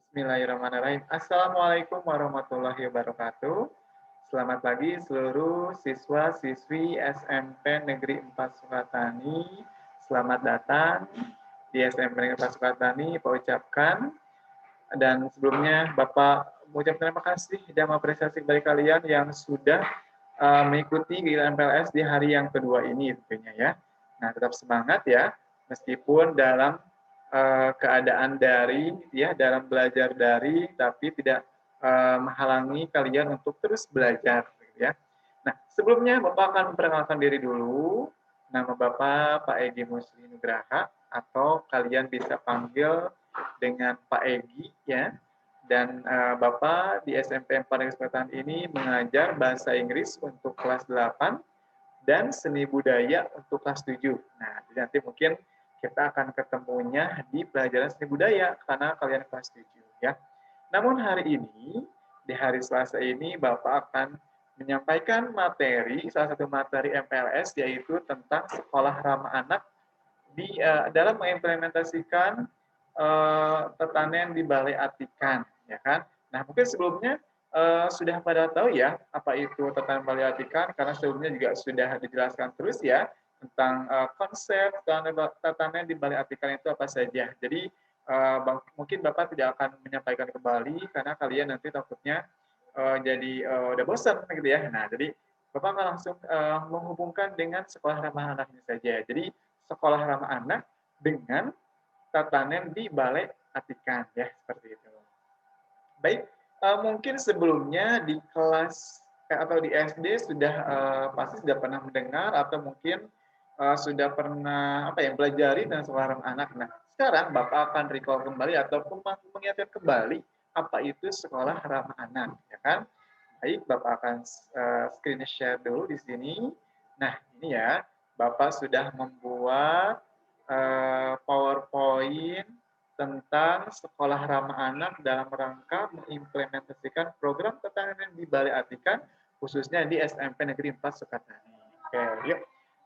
Bismillahirrahmanirrahim. Assalamualaikum warahmatullahi wabarakatuh. Selamat pagi seluruh siswa-siswi SMP Negeri 4 Sukatani. Selamat datang di SMP Negeri 4 Sukatani, Pak ucapkan. Dan sebelumnya Bapak mengucapkan terima kasih dan mengapresiasi kepada kalian yang sudah mengikuti kegiatan MPLS di hari yang kedua ini tentunya ya. Nah, tetap semangat ya, meskipun dalam keadaan daring ya, dalam belajar daring, tapi tidak menghalangi kalian untuk terus belajar gitu ya. Nah, sebelumnya Bapak akan memperkenalkan diri dulu. Nama Bapak Pak Egi Musli Nugraha, atau kalian bisa panggil dengan Pak Egi ya. Dan Bapak di SMP 4 Negeri Selatan ini mengajar bahasa Inggris untuk kelas 8 dan seni budaya untuk kelas 7. Nah, jadi nanti mungkin kita akan ketemunya di pelajaran seni budaya karena kalian kelas 7 ya. Namun hari ini, di hari Selasa ini Bapak akan menyampaikan materi, salah satu materi MPLS yaitu tentang sekolah ramah anak dalam mengimplementasikan pertanian di Balai Atikan, ya kan? Nah, mungkin sebelumnya sudah pada tahu ya apa itu pertanian Balai Atikan, karena sebelumnya juga sudah dijelaskan terus ya tentang konsep pertanian di Balai Atikan itu apa saja. Jadi mungkin Bapak tidak akan menyampaikan kembali karena kalian nanti takutnya jadi udah bosan gitu ya. Nah, jadi Bapak akan langsung menghubungkan dengan sekolah ramah anak ini saja. Jadi sekolah ramah anak dengan tatanan di Balai Atikan ya, seperti itu. Baik, mungkin sebelumnya di kelas atau di SD sudah pasti sudah pernah mendengar atau mungkin sudah pernah apa ya belajari tentang sekolah ramah anak. Nah, sekarang Bapak akan recall kembali ataupun mengingatkan kembali apa itu sekolah ramah anak, ya kan? Baik, Bapak akan screen share dulu di sini. Nah, ini ya, Bapak sudah membuat PowerPoint tentang sekolah ramah anak dalam rangka mengimplementasikan program pertanian di Balai Atikan, khususnya di SMP Negeri 4 Sukatani. Oke, yuk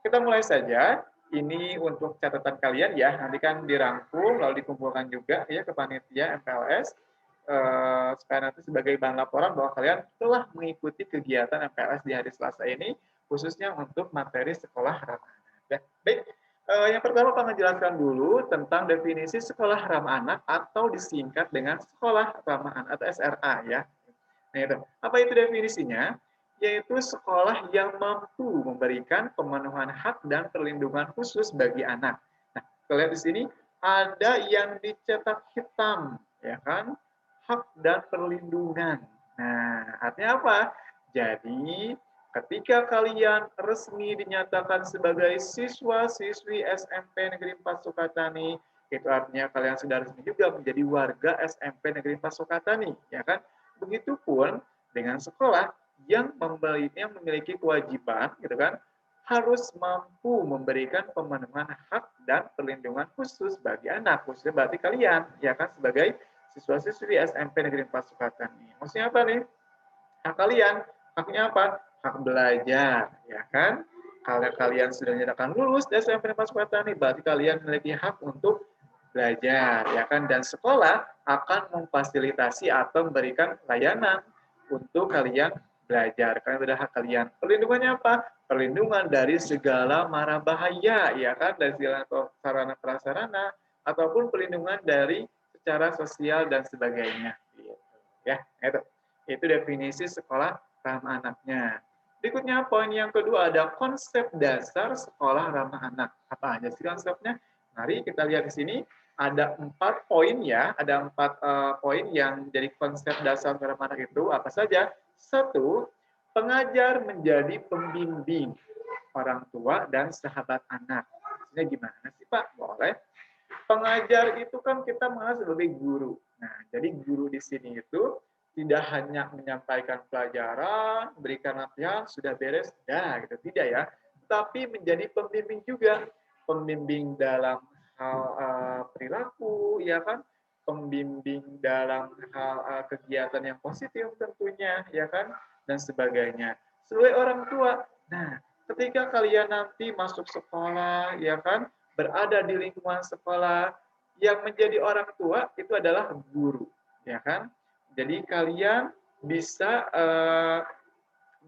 kita mulai saja. Ini untuk catatan kalian ya, nanti kan dirangkum lalu dikumpulkan juga ya ke panitia MPLS supaya nanti sebagai bahan laporan bahwa kalian telah mengikuti kegiatan MPLS di hari Selasa ini, khususnya untuk materi sekolah ramah anak. Baik, yang pertama Pak menjelaskan dulu tentang definisi sekolah ramah anak atau disingkat dengan sekolah ramah anak atau SRA ya. Nah, itu. Apa itu definisinya? Yaitu sekolah yang mampu memberikan pemenuhan hak dan perlindungan khusus bagi anak. Nah, kalian di sini ada yang dicetak hitam, ya kan? Hak dan perlindungan. Nah, artinya apa? Jadi, ketika kalian resmi dinyatakan sebagai siswa-siswi SMP Negeri 4 Sukatani, itu artinya kalian sudah resmi juga menjadi warga SMP Negeri 4 Sukatani, ya kan? Begitupun dengan sekolah yang memiliki kewajiban, gitu kan, harus mampu memberikan pemenuhan hak dan perlindungan khusus bagi anak, khususnya berarti kalian, ya kan, sebagai siswa-siswi SMP Negeri 4 Sukatani. Maksudnya apa nih? Hak kalian, haknya apa? Hak belajar, ya kan? Kalau kalian sudah dinyatakan lulus dari SMP Negeri 4 Sukatani, berarti kalian memiliki hak untuk belajar, ya kan? Dan sekolah akan memfasilitasi atau memberikan layanan untuk kalian belajar. Karena itu adalah hak kalian. Perlindungannya apa? Perlindungan dari segala mara bahaya, ya kan? Dari segala sarana prasarana, ataupun perlindungan dari secara sosial dan sebagainya. Gitu. Ya, itu definisi sekolah ramah anaknya. Berikutnya poin yang kedua ada konsep dasar sekolah ramah anak. Apa aja sih konsepnya? Mari kita lihat di sini ada 4 poin ya, ada 4 poin yang jadi konsep dasar ramah anak itu apa saja? Satu, pengajar menjadi pembimbing orang tua dan sahabat anak. Maksudnya gimana sih Pak? Boleh. Pengajar itu kan kita mengenal sebagai guru. Nah, jadi guru di sini itu tidak hanya menyampaikan pelajaran, berikan latihan, sudah beres, dah gitu. Tidak ya. Tapi menjadi pembimbing juga. Pembimbing dalam hal perilaku, ya kan? Pembimbing dalam hal kegiatan yang positif tentunya, ya kan? Dan sebagainya. Sebagai orang tua, nah, ketika kalian nanti masuk sekolah, ya kan? Berada di lingkungan sekolah, yang menjadi orang tua itu adalah guru. ya kan? Jadi kalian bisa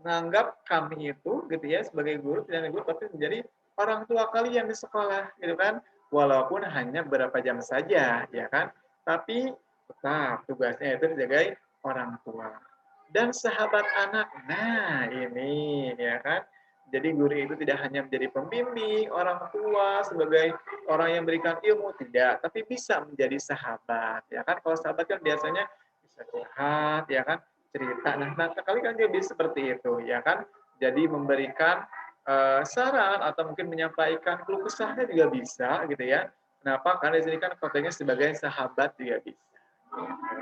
menganggap kami itu gitu ya sebagai guru, tidak hanya guru tapi menjadi orang tua kalian di sekolah gitu kan. Walaupun hanya beberapa jam saja ya kan. Tapi tetap tugasnya itu sebagai orang tua. Dan sahabat anak. Nah, ini ya kan. Jadi guru itu tidak hanya menjadi pembimbing, orang tua sebagai orang yang memberikan ilmu, tidak, tapi bisa menjadi sahabat ya kan. Kalau sahabat kan biasanya bisa curhat ya kan, cerita. Nah, kali kan dia bisa seperti itu, ya kan? Jadi memberikan saran atau mungkin menyampaikan keluh kesahnya juga bisa, gitu ya. Kenapa? Karena di sini kan konteksnya sebagai sahabat juga bisa,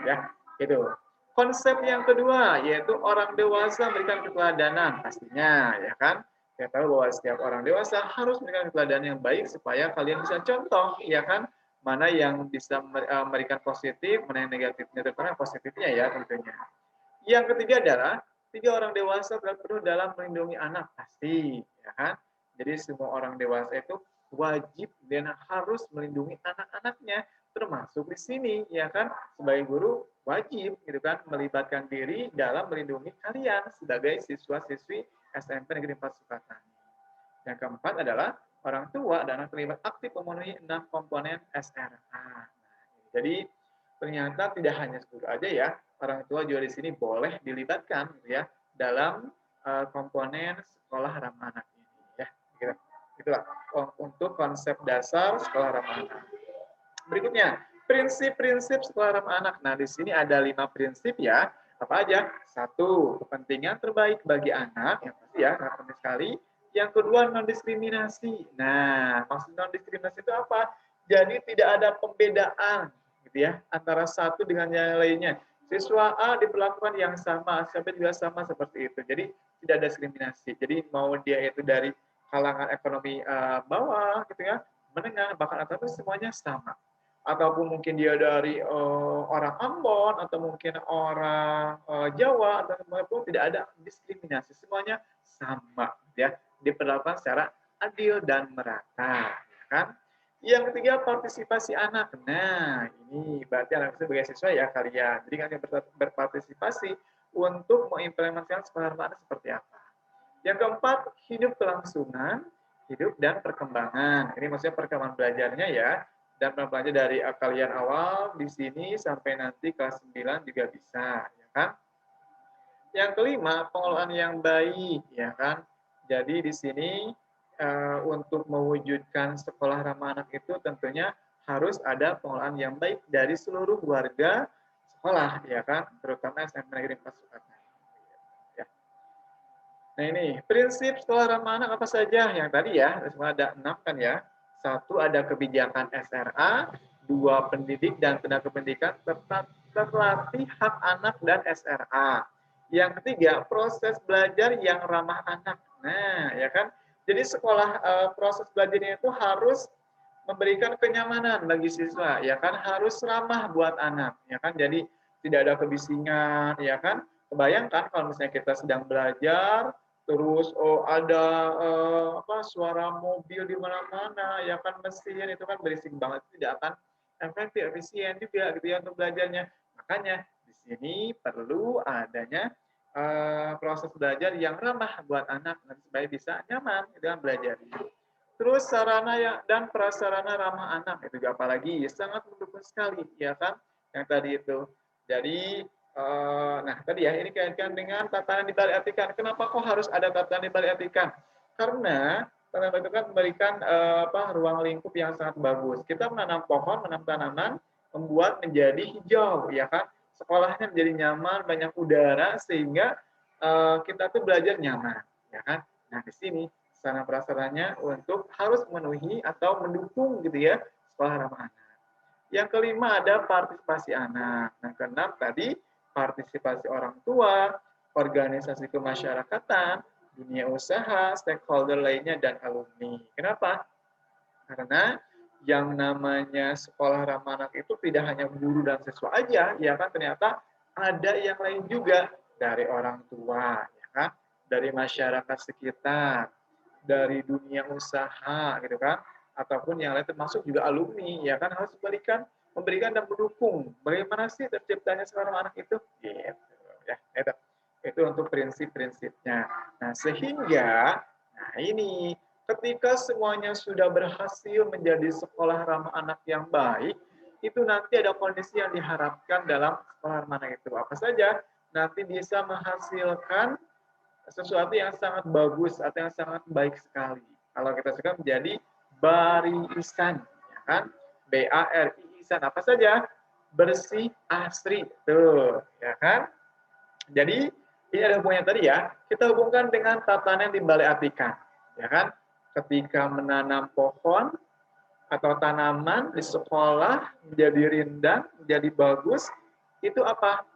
ya. Itu. Konsep yang kedua yaitu orang dewasa memberikan keteladanan, pastinya, ya kan? Kita tahu bahwa setiap orang dewasa harus memberikan keteladanan yang baik supaya kalian bisa contoh, ya kan? Mana yang bisa memberikan positif, mana yang negatifnya, terutama positifnya ya tentunya. Yang ketiga adalah 3 orang dewasa berat penuh dalam melindungi anak, pasti, ya kan? Jadi semua orang dewasa itu wajib dan harus melindungi anak-anaknya, termasuk di sini, ya kan? Sebagai guru wajib, gitu kan, melibatkan diri dalam melindungi kalian sebagai siswa-siswi SMP Negeri 4 Sukatani. Yang keempat adalah orang tua dan anak terlibat aktif memenuhi 6 komponen SRA. Jadi ternyata tidak hanya guru aja ya, orang tua juga di sini boleh dilibatkan gitu ya dalam komponen sekolah ramah anak ini ya. Gitu. Itulah untuk konsep dasar sekolah ramah anak. Berikutnya, prinsip-prinsip sekolah ramah anak. Nah, di sini ada 5 prinsip ya. Apa aja? 1, kepentingan terbaik bagi anak, yang pasti ya, sangat penting sekali. Yang kedua, non-diskriminasi. Nah, maksud non-diskriminasi itu apa? Jadi tidak ada pembedaan gitu ya antara satu dengan yang lainnya. Siswa A diperlakukan yang sama, siswa B juga sama seperti itu. Jadi tidak ada diskriminasi. Jadi mau dia itu dari kalangan ekonomi bawah gitu ya, menengah bahkan atas semuanya sama. Ataupun mungkin dia dari orang Ambon atau mungkin orang Jawa atau pun tidak ada diskriminasi, semuanya sama ya, diperlakukan secara adil dan merata, ya kan? Yang ketiga, partisipasi anak. Nah, ini berarti anak sebagai siswa ya kalian. Jadi kalian berpartisipasi untuk mengimplementasikan sekolah ramah anak seperti apa. Yang keempat, hidup kelangsungan, hidup dan perkembangan. Ini maksudnya perkembangan belajarnya ya. Dan belajar dari kalian awal di sini sampai nanti kelas 9 juga bisa, ya kan? Yang kelima, pengelolaan yang baik, ya kan? Jadi di sini untuk mewujudkan sekolah ramah anak itu tentunya harus ada pengelolaan yang baik dari seluruh warga sekolah, ya kan? Terutama SMP Negeri 4 Sukatani. Ya. Nah ini, prinsip sekolah ramah anak apa saja? Yang tadi ya, ada 6 kan ya. 1, ada kebijakan SRA. 2, pendidik dan tenaga pendidikan terlatih hak anak dan SRA. Yang ketiga, proses belajar yang ramah anak. Nah, ya kan? Jadi sekolah proses belajarnya itu harus memberikan kenyamanan bagi siswa, ya kan? Harus ramah buat anak, ya kan? Jadi tidak ada kebisingan, ya kan? Kebayangkan kalau misalnya kita sedang belajar, terus ada suara mobil di mana-mana, ya kan, mesin itu kan berisik banget, tidak akan efektif, efisien juga gitu ya untuk belajarnya. Makanya di sini perlu adanya proses belajar yang ramah buat anak supaya bisa nyaman dalam belajar. Terus sarana dan prasarana ramah anak itu juga apalagi sangat mendukung sekali ya kan yang tadi itu. Jadi nah tadi ya ini kaitkan dengan tatanan dibalik-artikan. Kenapa kok harus ada tatanan dibalik-artikan? Karena tatanan itu kan memberikan ruang lingkup yang sangat bagus. Kita menanam pohon, menanam tanaman, membuat menjadi hijau ya kan. Sekolahnya menjadi nyaman, banyak udara sehingga kita tuh belajar nyaman ya kan. Nah di sini sarana prasarannya untuk harus memenuhi atau mendukung gitu ya sekolah ramah anak. Yang kelima ada partisipasi anak. Yang keenam tadi partisipasi orang tua, organisasi kemasyarakatan, dunia usaha, stakeholder lainnya dan alumni. Kenapa? Karena yang namanya sekolah ramah anak itu tidak hanya guru dan siswa aja, ya kan, ternyata ada yang lain juga dari orang tua, ya kan, dari masyarakat sekitar, dari dunia usaha, gitu kan. ataupun yang lain termasuk juga alumni, ya kan harus memberikan dan mendukung. Bagaimana sih terciptanya seorang anak itu? Gitu. Ya, itu untuk prinsip-prinsipnya. Nah, sehingga, nah ini, ketika semuanya sudah berhasil menjadi sekolah ramah anak yang baik, itu nanti ada kondisi yang diharapkan dalam sekolah ramah anak itu. Apa saja? Nanti bisa menghasilkan sesuatu yang sangat bagus atau yang sangat baik sekali. Kalau kita suka menjadi barisan, ya kan? BARI-isan apa saja? Bersih, asri, tuh, ya kan? Jadi ini ada hubungannya tadi ya. Kita hubungkan dengan tatanan di balai atikan, ya kan? Ketika menanam pohon atau tanaman di sekolah menjadi rindang, menjadi bagus, itu apa?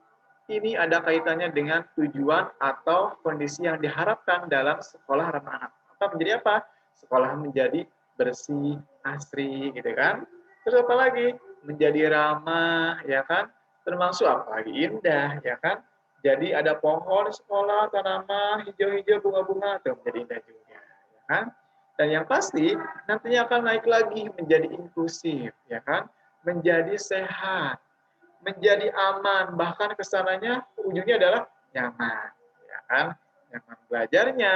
Ini ada kaitannya dengan tujuan atau kondisi yang diharapkan dalam sekolah ramah anak. Atau menjadi apa? Sekolah menjadi bersih, asri, gitu kan? Terus apa lagi? Menjadi ramah, ya kan? Termasuk apa lagi? Indah, ya kan? Jadi ada pohon di sekolah, tanaman, hijau-hijau, bunga-bunga, itu menjadi indah juga, ya kan? Dan yang pasti nantinya akan naik lagi menjadi inklusif, ya kan? Menjadi sehat, menjadi aman, bahkan kesananya ujungnya adalah nyaman, ya kan? Nyaman belajarnya,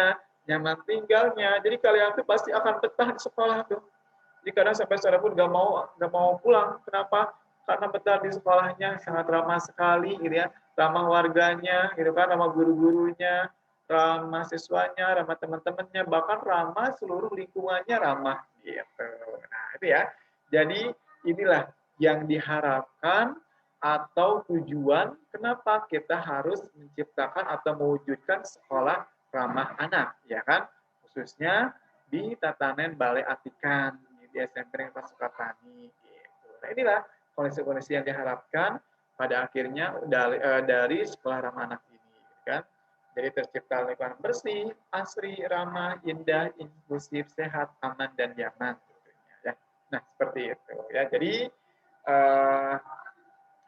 nyaman tinggalnya. Jadi kalian tuh pasti akan betah di sekolah tuh. Jadi kadang sampai sekarang pun nggak mau pulang. Kenapa? Karena betah di sekolahnya sangat ramah sekali, gitu ya. Ramah warganya, gitu kan? Ramah guru-gurunya, ramah siswanya, ramah teman-temannya, bahkan ramah seluruh lingkungannya ramah, gitu. Nah itu ya. Jadi inilah yang diharapkan atau tujuan kenapa kita harus menciptakan atau mewujudkan sekolah ramah anak, ya kan? Khususnya di tatanan Balai Atikan di SMP Negeri Sukatani. Gitu. Nah inilah kondisi-kondisi yang diharapkan pada akhirnya dari sekolah ramah anak ini, kan? Jadi tercipta lingkungan bersih, asri, ramah, indah, inklusif, sehat, aman, dan nyaman. Ya. Nah seperti itu ya. Jadi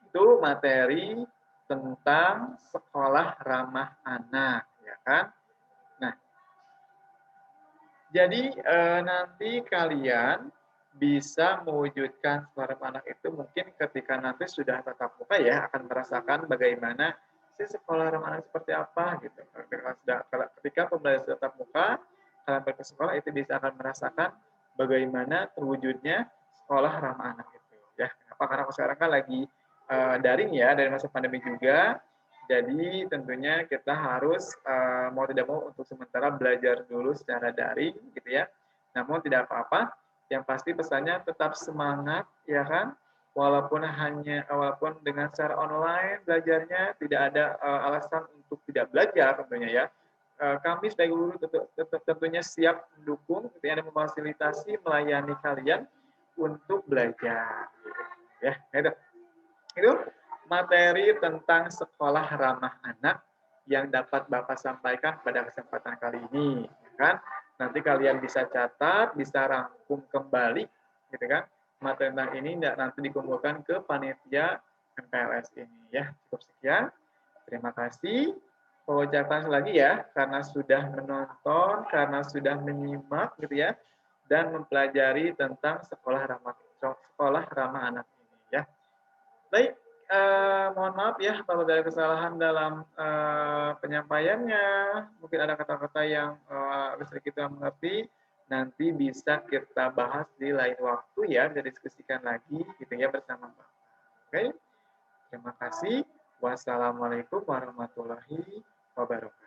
itu materi tentang sekolah ramah anak, ya kan? Nah, jadi nanti kalian bisa mewujudkan sekolah ramah anak itu mungkin ketika nanti sudah tatap muka ya, akan merasakan bagaimana si sekolah ramah anak seperti apa gitu. Ketika pembelajaran tatap muka, kalian pergi ke sekolah itu bisa akan merasakan bagaimana terwujudnya sekolah ramah anak itu. Ya, kenapa? Karena sekarang kan lagi daring ya dari masa pandemi juga. Jadi tentunya kita harus mau tidak mau untuk sementara belajar dulu secara daring gitu ya. Namun tidak apa-apa. Yang pasti pesannya tetap semangat ya kan. Walaupun dengan secara online belajarnya tidak ada alasan untuk tidak belajar tentunya ya. Kami sebagai guru tentunya siap mendukung, gitu ya, dan memfasilitasi melayani kalian untuk belajar. Ya, itu materi tentang sekolah ramah anak yang dapat Bapak sampaikan pada kesempatan kali ini, ya kan? Nanti kalian bisa catat, bisa rangkum kembali, gitu kan? Materi tentang ini nanti dikumpulkan ke panitia MPLS ini, ya. Cukup sekian. Terima kasih. Mengucapkan lagi ya, karena sudah menonton, karena sudah menyimak, gitu ya, dan mempelajari tentang sekolah ramah anak ini, ya. Baik, mohon maaf ya kalau ada kesalahan dalam penyampaiannya. Mungkin ada kata-kata yang bisa kita mengerti. Nanti bisa kita bahas di lain waktu ya, dan diskusikan lagi gitu ya bersama Bapak. Oke, terima kasih. Wassalamualaikum warahmatullahi wabarakatuh.